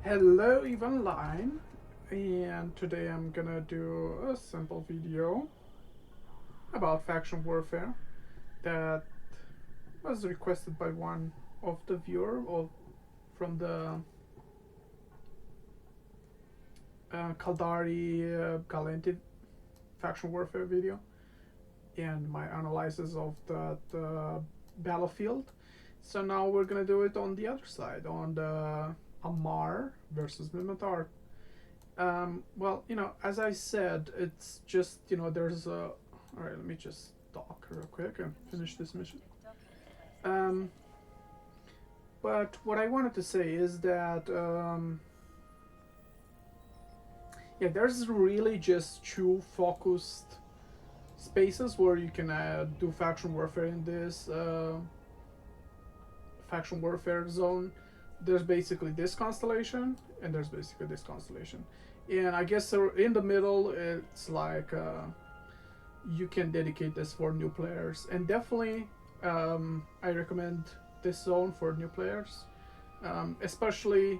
Hello, Even Line, and today I'm gonna do a simple video about faction warfare that was requested by one of the viewer from the Kaldari Galenti faction warfare video and my analysis of the battlefield. So now we're gonna do it on the other side, on the Amarr versus Minmatar. Well, as I said, it's just, there's a. Alright, let me just talk real quick and finish this mission. Um, but what I wanted to say is that, yeah, there's really just two focused spaces where you can do faction warfare in this faction warfare zone. There's basically this constellation, and there's basically this constellation. And I guess in the middle, it's like you can dedicate this for new players, and definitely I recommend this zone for new players, especially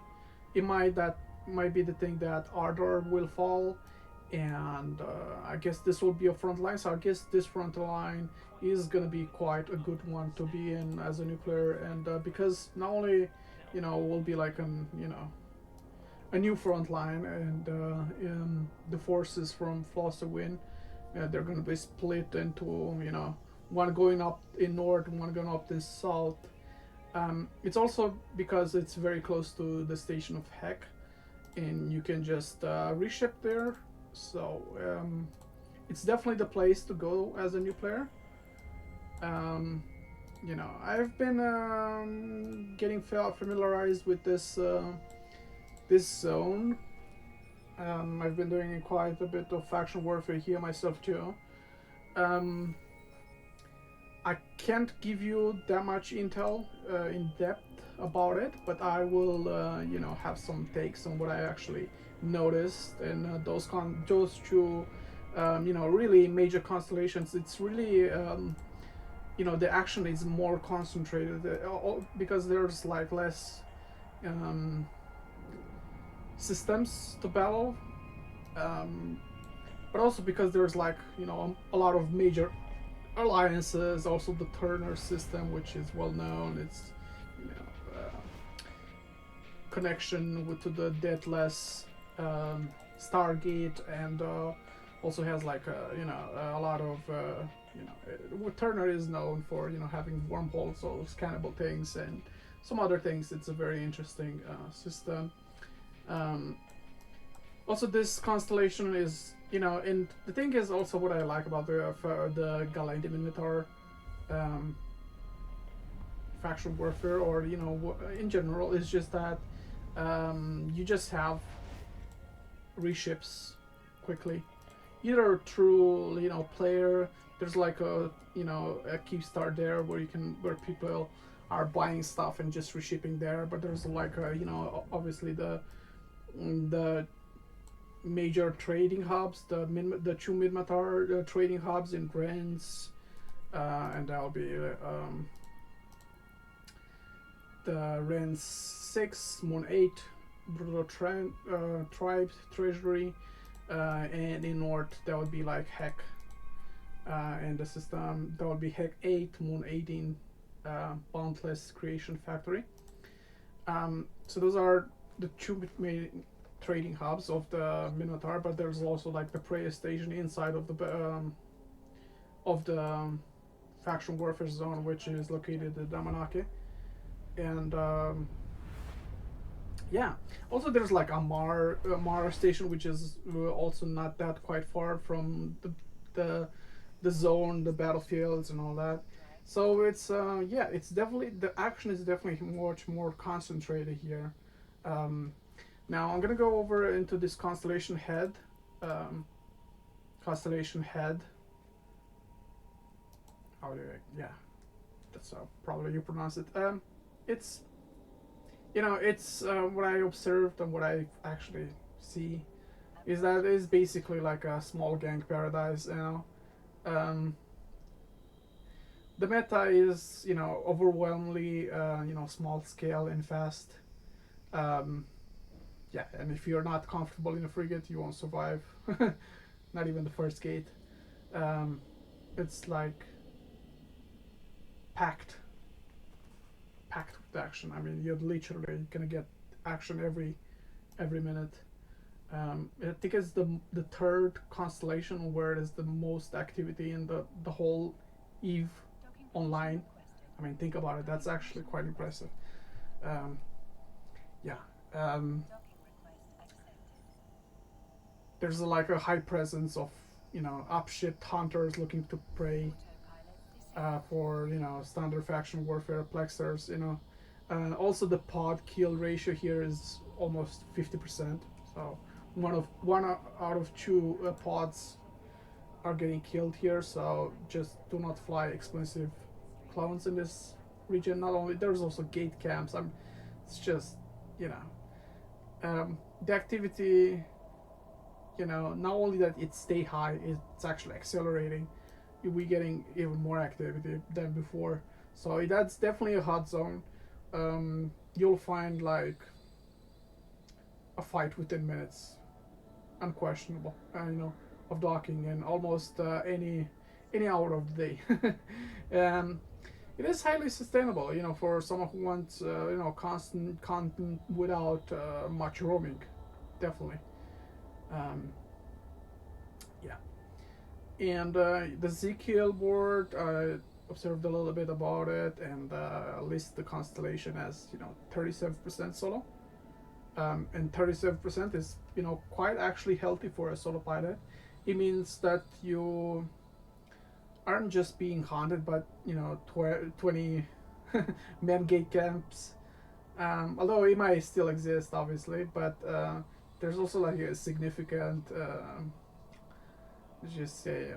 that might be the thing that Ardor will fall, and I guess this will be a front line. So I guess this front line is gonna be quite a good one to be in as a new player, and because not only will be like a new front line, and in the forces from Floss Win, they're going to be split into one going up in north, one going up in south. It's also because it's very close to the station of Heck, and you can just reship there. So it's definitely the place to go as a new player. I've been getting familiarized with this zone. I've been doing quite a bit of faction warfare here myself too. Um, I can't give you that much intel in depth about it, but I will, have some takes on what I actually noticed, and those two, really major constellations. It's really, the action is more concentrated because there's like less systems to battle, but also because there's like a lot of major alliances. Also the Turner system, which is well known. It's you know uh, connection to the Deathless Stargate, and also has like a lot of Turner is known for having wormholes, so scannable things, and some other things. It's a very interesting system. Um, Also, this constellation is, and the thing is also what I like about the Galactic Minmatar um, faction warfare, or in general, is just that you just have reships quickly, either through player. There's like a keep start there where people are buying stuff and just reshipping there, but there's like obviously the major trading hubs, the two Minmatar trading hubs in Grants, and that'll be the Ren 6, Moon 8, Brutal Tribes Treasury, and in North that would be like Heck, and the system that would be Heck 8, Moon 18, Boundless Creation Factory. So those are the two main trading hubs of the Minmatar, but there's also like the prey station inside of the faction warfare zone, which is located at Damanaki, and yeah. Also, there's like Amarr station, which is also not that quite far from the the zone, the battlefields, and all that. So it's yeah, it's definitely the action is definitely much more concentrated here. Um, Now I'm gonna go over into this constellation head. Um, Constellation head. How do I? Yeah, that's how probably you pronounce it. It's it's what I observed and what I actually see is that it's basically like a small gang paradise. Um, the meta is overwhelmingly small scale and fast. Um, yeah, and if you're not comfortable in a frigate, you won't survive. Not even the first gate. Um, it's like packed, packed with action. I mean, you're literally gonna get action every minute. I think it's the third constellation where there's the most activity in the whole Eve online. I mean, think about it. That's actually quite impressive. Um, yeah. Um, there's like a high presence of upshift hunters looking to prey for standard faction warfare plexers. Also the pod kill ratio here is almost 50%. So one out of two pods are getting killed here. So just do not fly explosive clones in this region. Not only there's also gate camps. It's just you the activity. Not only that it stay high, it's actually accelerating. We getting even more activity than before. So that's definitely a hot zone. You'll find like a fight within minutes, unquestionable. Of docking and almost any hour of the day. um, it is highly sustainable. For someone who wants constant content without much roaming, definitely. Um, yeah. And the zKillboard, I observed a little bit about it and list the constellation as 37% solo. And 37% is quite actually healthy for a solo pilot. It means that you aren't just being haunted, but 20 men gate camps. Although it might still exist, obviously, but there's also like a significant, let's just say,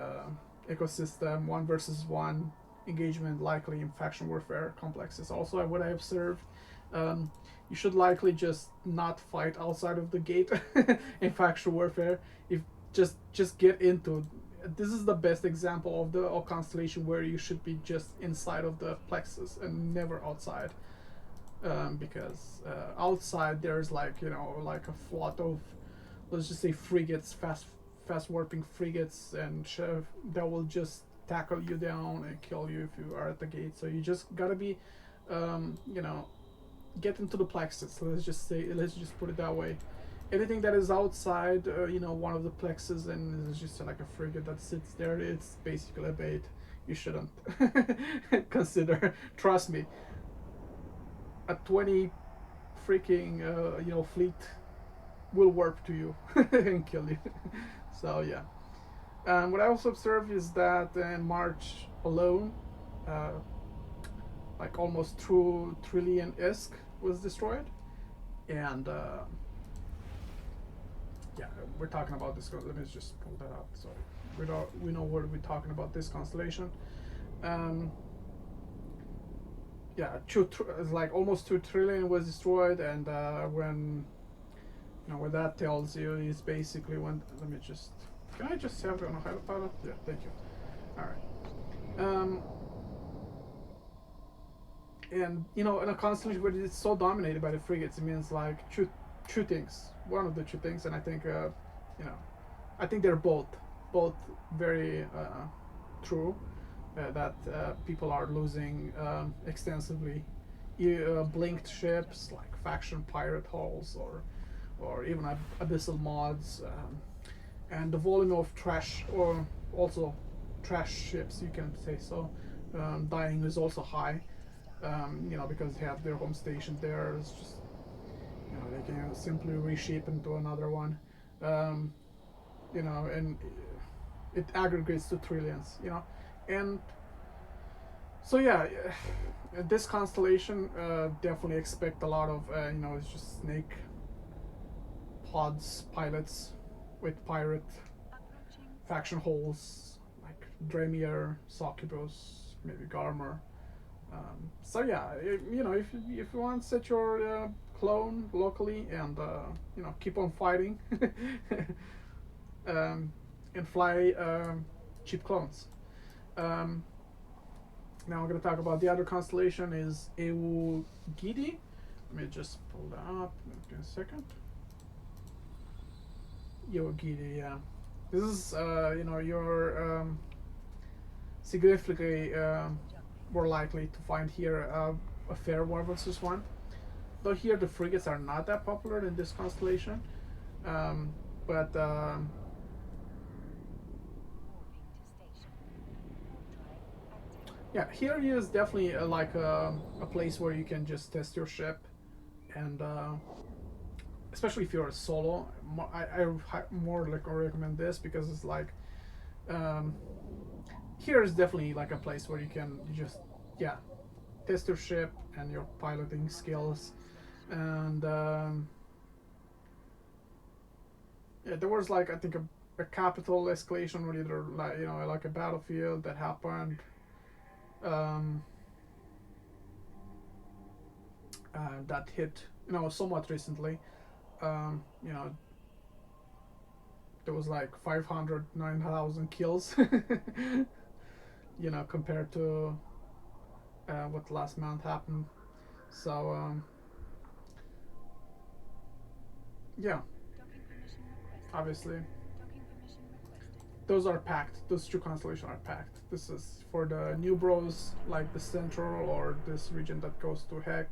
ecosystem, one versus one engagement likely in faction warfare complexes. Also, what I observed, you should likely just not fight outside of the gate in faction warfare. If just get into. This is the best example of the constellation where you should be just inside of the plexus and never outside. Because outside there's like like a flood of, let's just say, frigates, fast warping frigates, and that will just tackle you down and kill you if you are at the gate. So you just gotta be get into the plexus. Let's just put it that way. Anything that is outside one of the plexus and is just like a frigate that sits there, it's basically a bait. You shouldn't consider. Trust me, a 20 freaking fleet will warp to you and kill you. So yeah. What I also observed is that in March alone, uh, like almost 2 trillion ISK was destroyed, and yeah, we're talking about this. Let me just pull that up so we know what we're talking about. This constellation. Yeah, like almost 2 trillion was destroyed, and when what that tells you is basically when. Let me just. Can I just have it on a Heimatar? Yeah, thank you. All right. And in a constellation where it's so dominated by the frigates, it means like two things. One of the two things, and I think I think they're both very true. That people are losing extensively blinked ships like faction pirate hulls or even abyssal mods, and the volume of trash, or also trash ships, you can say so, dying is also high. Because they have their home station there. It's just they can simply reshape into another one. Um, and it aggregates to trillions. And so yeah, this constellation definitely expect a lot of it's just snake pods pilots with pirate faction holes like Dremir, Succubus, maybe Garmer. So yeah, if you want to set your clone locally and keep on fighting, and fly cheap clones. Um, Now I'm going to talk about the other constellation is Eugidi. Let me just pull that up. Give me a second. Eugidi, yeah. This is, you're significantly more likely to find here a fair war versus one. Though here the frigates are not that popular in this constellation, um, but yeah, here is definitely like a place where you can just test your ship, and especially if you're a solo, I more like recommend this because it's like um, here is definitely like a place where you can just yeah test your ship and your piloting skills, and yeah, there was like I think a capital escalation or either like like a battlefield that happened. Um, that hit somewhat recently. You know, there was like 500, 9,000 kills. Compared to what last month happened. So yeah, obviously those are packed. Those two constellations are packed. This is for the new bros, like the central or this region that goes to Heck.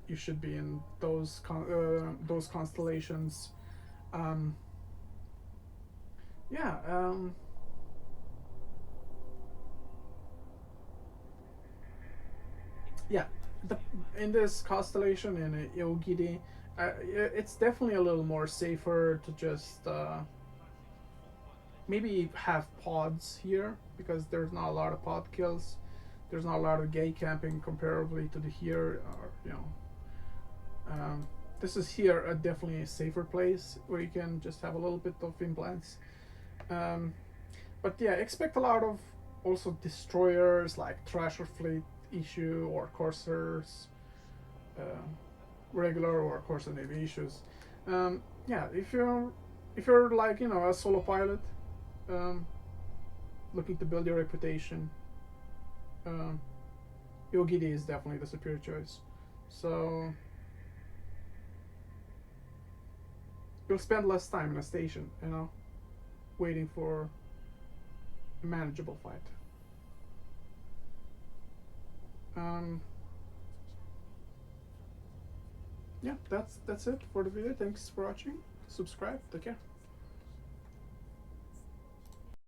You should be in those constellations. Um, yeah. Yeah. The, in this constellation in Eugidi, it's definitely a little more safer to just maybe have pods here because there's not a lot of pod kills. There's not a lot of gay camping comparably to the here. Or, this is here definitely a safer place where you can just have a little bit of implants. Um, but yeah, expect a lot of also destroyers like Thrasher Fleet issue or Corsairs, uh, regular or Corsair Navy issues. Yeah, if you're like a solo pilot, um, looking to build your reputation, um, Eugidi is definitely the superior choice. So you'll spend less time in a station, waiting for a manageable fight. Um, yeah, that's it for the video. Thanks for watching. Subscribe. Take care.